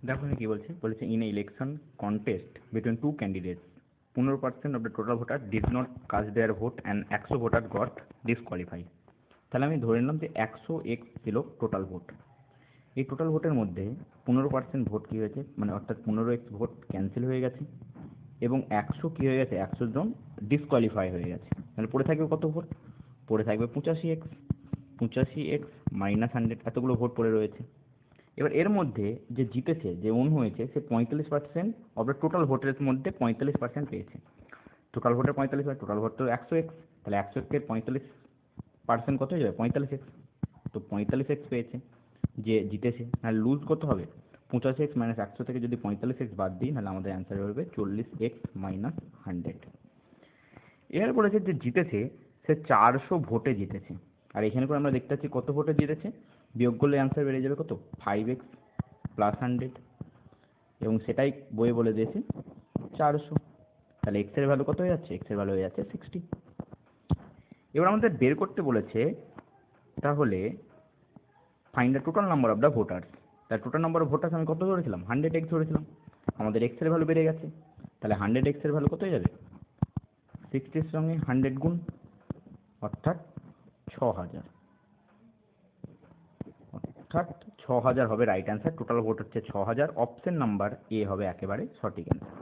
দেখো এখানে কি বলছে, বলেছে in a election contest between two candidates 15% of the total voter did not cast their vote and 100 voter got disqualified. তাহলে আমি ধরে নিলাম যে 100x ছিল টোটাল ভোট। এই টোটাল ভোটের মধ্যে 15% ভোট কী হয়েছে, মানে অর্থাৎ 15x ভোট ক্যান্সেল হয়ে গেছে এবং 100 কী হয়ে গেছে, 100 জন ডিসকোয়ালিফাই হয়ে গেছে। তাহলে পড়ে থাকবে কত ভোট? পড়ে থাকবে 85x। 85x মাইনাস 100, এতগুলো ভোট পড়ে রয়েছে। এবার এর মধ্যে যে জিতেছে, যে উইন হয়েছে, সে 45% অফ দ্য টোটাল ভোটের মধ্যে 45% পেয়েছে। টোটাল ভোটের 45, টোটাল ভোট তো 100x, তাহলে 100x এর 45% কত হয়ে যাবে? 45x। তো 45x পেয়েছে যে জিতেছে। নাহলে লুজ কত হবে? 85x মাইনাস 100 থেকে যদি 45x বাদ দিই, নাহলে আমাদের অ্যান্সার হবে 40x মাইনাস 100। এবার বলেছে যে জিতেছে সে 400 ভোটে জিতেছে। আর এখানে করে আমরা দেখতে পাচ্ছি কত ভোটে জিতেছে, বিয়োগ করলে অ্যান্সার বেড়ে যাবে কত? 5x প্লাস 100, এবং সেটাই বইয়ে বলে দিয়েছে 400। তাহলে এক্স এর ভ্যালু কত হয়ে যাচ্ছে? এক্স এর ভ্যালু হয়ে যাচ্ছে 60। এবার আমাদের বের করতে বলেছে তাহলে find the total number of the voters. তার টোটাল নাম্বার অফ ভোটার্স আমি কত ধরেছিলাম? 100x ধরেছিলাম। আমাদের এক্স এর ভ্যালু বেড়ে গেছে, তাহলে 100x এর ভ্যালু কত হয়ে যাবে? 60 সঙ্গে 100 গুণ, অর্থাৎ 6000। অর্থাৎ 6000 হবে রাইট অ্যান্সার। টোটাল ভোট হচ্ছে 6000। অপশন নাম্বার এ হবে একেবারে সঠিক অ্যান্সার।